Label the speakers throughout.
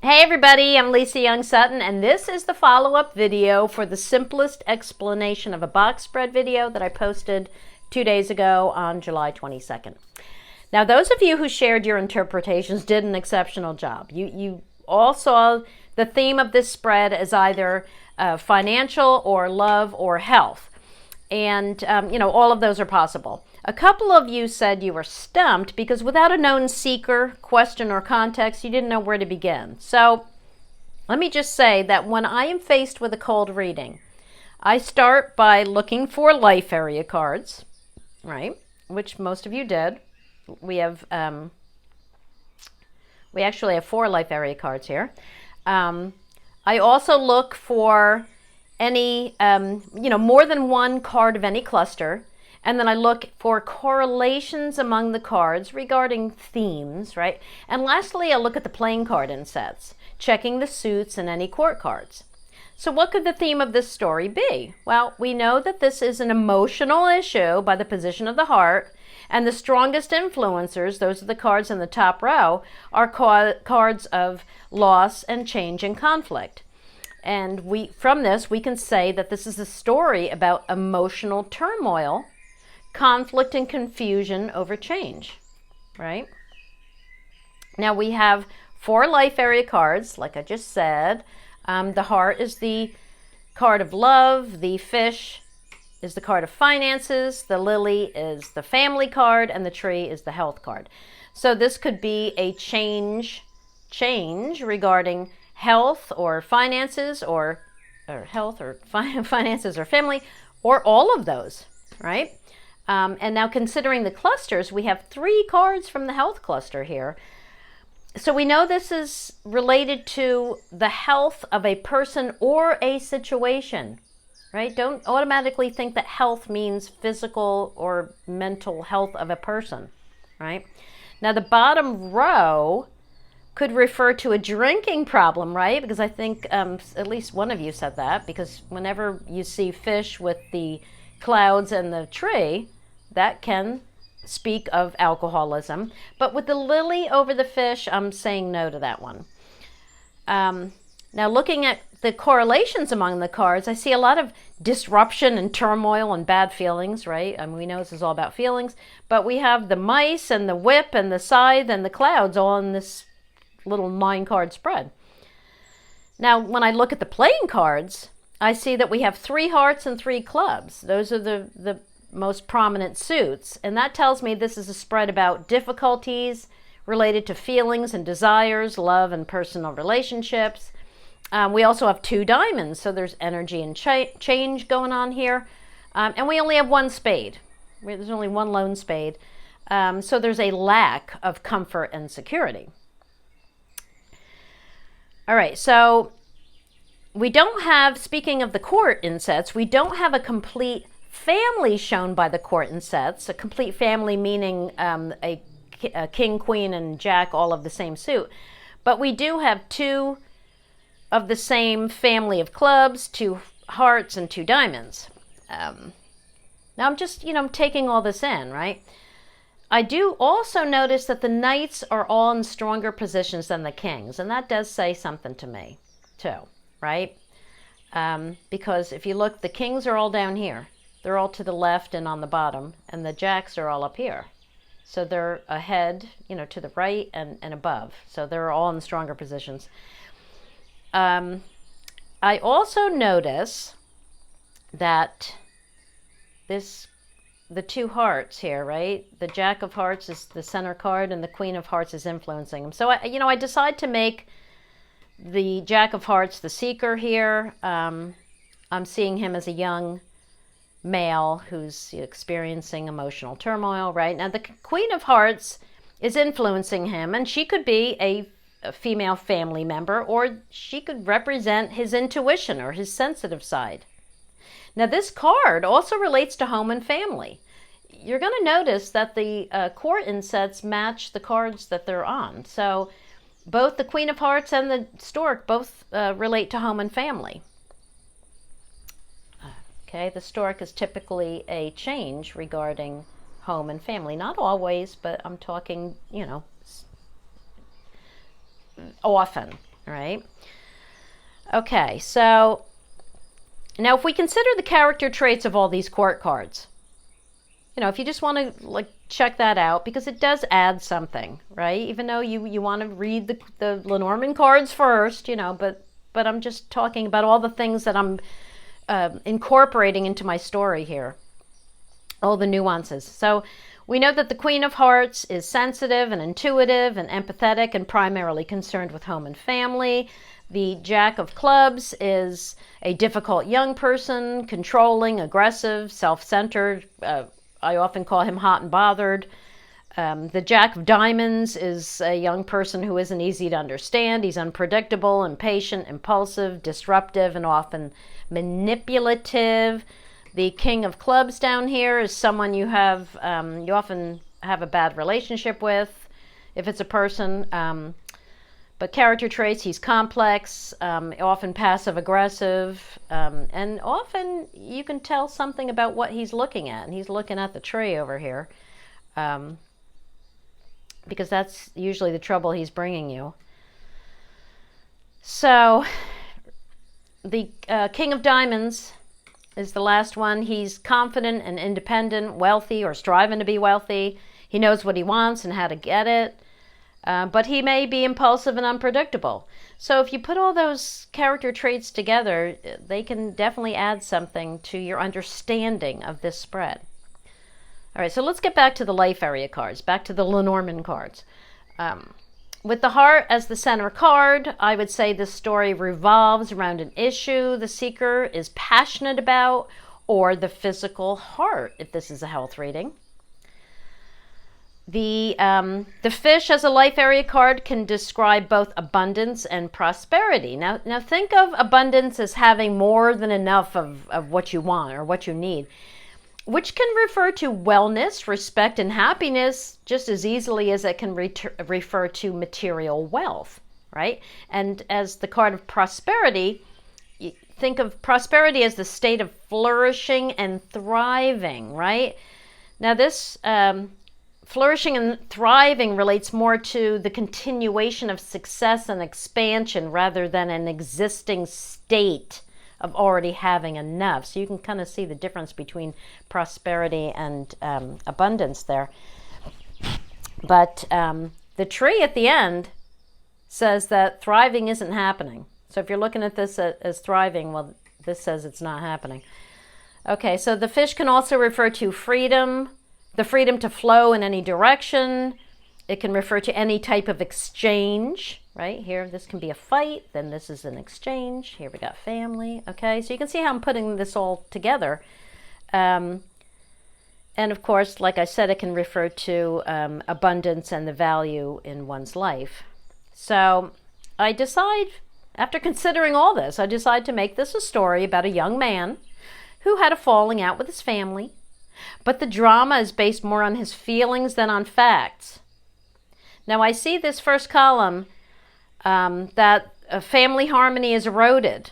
Speaker 1: Hey everybody, I'm Lisa Young Sutton, and this is the follow-up video for the simplest explanation of a box spread video that I posted 2 days ago on July 22nd. Now, those of you who shared your interpretations did an exceptional job. You all saw the theme of this spread as either financial or love or health. And, all of those are possible. A couple of you said you were stumped because without a known seeker, question, or context, you didn't know where to begin. So let me just say that when I am faced with a cold reading, I start by looking for life area cards, right? Which most of you did. We actually have 4 life area cards here. I also look for any, more than one card of any cluster. And then I look for correlations among the cards regarding themes, right? And lastly, I look at the playing card insets, checking the suits and any court cards. So what could the theme of this story be? Well, we know that this is an emotional issue by the position of the heart, and the strongest influencers, those are the cards in the top row, are cards of loss and change and conflict. And from this, we can say that this is a story about emotional turmoil, conflict and confusion over change, right? Now we have 4 life area cards, like I just said. The heart is the card of love, the fish is the card of finances, the lily is the family card, and the tree is the health card. So this could be a change regarding health or finances, or health or finances or family, or all of those, right? And now considering the clusters, we have 3 cards from the health cluster here. So we know this is related to the health of a person or a situation, right? Don't automatically think that health means physical or mental health of a person, right? Now the bottom row could refer to a drinking problem, right? Because I think at least one of you said that, because whenever you see fish with the clouds and the tree, that can speak of alcoholism. But with the lily over the fish, I'm saying no to that one. Now looking at the correlations among the cards, I see a lot of disruption and turmoil and bad feelings, right? I mean, we know this is all about feelings, but we have the mice and the whip and the scythe and the clouds all in this little 9-card spread. Now, when I look at the playing cards, I see that we have 3 hearts and 3 clubs. Those are the most prominent suits, and that tells me this is a spread about difficulties related to feelings and desires, love and personal relationships. We also have 2 diamonds, so there's energy and change going on here, and we only have 1 spade. There's only 1 lone spade, so there's a lack of comfort and security. All right, so we don't have, speaking of the court insets, we don't have a complete family shown by the court insets. A complete family meaning a king, queen, and jack, all of the same suit. But we do have 2 of the same family of clubs, 2 hearts, and 2 diamonds. Now I'm just, taking all this in, right? I do also notice that the knights are all in stronger positions than the kings, and that does say something to me, too, right? Because if you look, the kings are all down here. They're all to the left and on the bottom, and the jacks are all up here. So they're ahead, to the right and above. So they're all in stronger positions. I also notice that the 2 hearts here, right? The Jack of Hearts is the center card, and the Queen of Hearts is influencing them. So I decide to make the Jack of Hearts the seeker here. I'm seeing him as a young male who's experiencing emotional turmoil, right? Now the Queen of Hearts is influencing him, and she could be a female family member, or she could represent his intuition or his sensitive side. Now this card also relates to home and family. You're going to notice that the court insets match the cards that they're on. So both the Queen of Hearts and the Stork both relate to home and family. Okay, the stork is typically a change regarding home and family. Not always, but I'm talking, often, All right. Okay, so now if we consider the character traits of all these court cards, you know, if you just want to like check that out, because it does add something, right? Even though you want to read the Lenormand cards first, you know, but I'm just talking about all the things that I'm incorporating into my story here, all the nuances. So we know that the Queen of Hearts is sensitive and intuitive and empathetic and primarily concerned with home and family. The Jack of Clubs is a difficult young person, controlling, aggressive, self-centered. I often call him hot and bothered. The Jack of Diamonds is a young person who isn't easy to understand. He's unpredictable, impatient, impulsive, disruptive, and often manipulative. The King of Clubs down here is someone you often have a bad relationship with, if it's a person. But character traits, he's complex, often passive-aggressive, and often you can tell something about what he's looking at. And he's looking at the tree over here, because that's usually the trouble he's bringing you. So the King of Diamonds is the last one. He's confident and independent, wealthy or striving to be wealthy. He knows what he wants and how to get it. But he may be impulsive and unpredictable. So if you put all those character traits together, they can definitely add something to your understanding of this spread. All right, so let's get back to the life area cards, back to the Lenormand cards. With the heart as the center card, I would say this story revolves around an issue the seeker is passionate about, or the physical heart, if this is a health reading. The fish as a life area card can describe both abundance and prosperity. Now think of abundance as having more than enough of what you want or what you need, which can refer to wellness, respect, and happiness just as easily as it can refer to material wealth, right? And as the card of prosperity, think of prosperity as the state of flourishing and thriving, right? Now this flourishing and thriving relates more to the continuation of success and expansion rather than an existing state of already having enough. So you can kind of see the difference between prosperity and abundance there. But the tree at the end says that thriving isn't happening. So if you're looking at this as thriving, well, this says it's not happening. Okay, so the fish can also refer to freedom, the freedom to flow in any direction. It can refer to any type of exchange, right? Here, this can be a fight, then this is an exchange. Here we got family, okay? So you can see how I'm putting this all together. And of course, like I said, it can refer to abundance and the value in one's life. So I decide, after considering all this, I decide to make this a story about a young man who had a falling out with his family. But the drama is based more on his feelings than on facts. Now I see this first column that family harmony is eroded.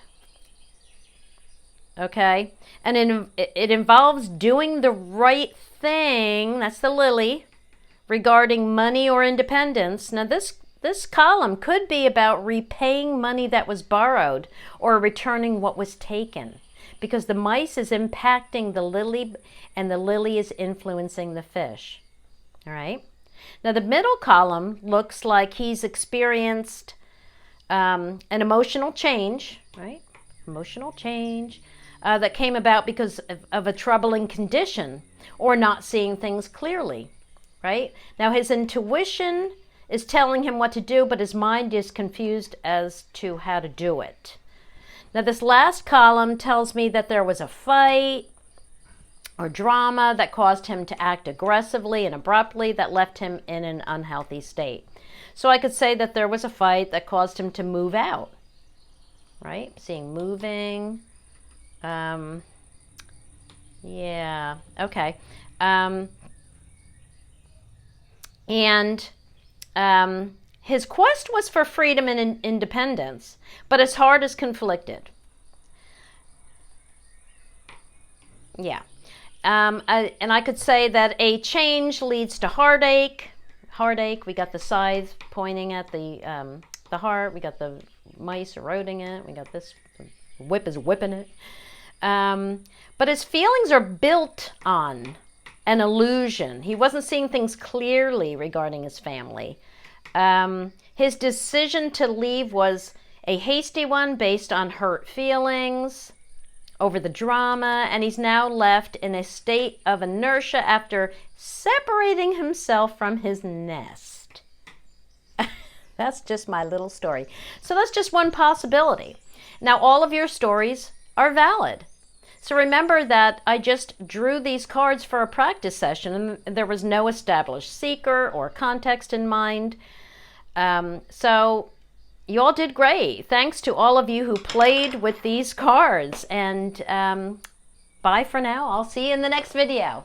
Speaker 1: Okay? And it involves doing the right thing, that's the lily, regarding money or independence. Now this column could be about repaying money that was borrowed or returning what was taken, because the mice is impacting the lily and the lily is influencing the fish. All right? Now the middle column looks like he's experienced an emotional change, right? Emotional change that came about because of a troubling condition or not seeing things clearly, right? Now his intuition is telling him what to do, but his mind is confused as to how to do it. Now this last column tells me that there was a fight or drama that caused him to act aggressively and abruptly that left him in an unhealthy state. So I could say that there was a fight that caused him to move out, right? Seeing moving. Yeah, okay. His quest was for freedom and independence, but his heart is conflicted. Yeah. And I could say that a change leads to heartache. Heartache, we got the scythe pointing at the heart. We got the mice eroding it. We got this whip is whipping it. But his feelings are built on an illusion. He wasn't seeing things clearly regarding his family. His decision to leave was a hasty one based on hurt feelings over the drama, and he's now left in a state of inertia after separating himself from his nest. That's just my little story. So that's just one possibility. Now, all of your stories are valid. So remember that I just drew these cards for a practice session, and there was no established seeker or context in mind. So you all did great. Thanks to all of you who played with these cards. And bye for now. I'll see you in the next video.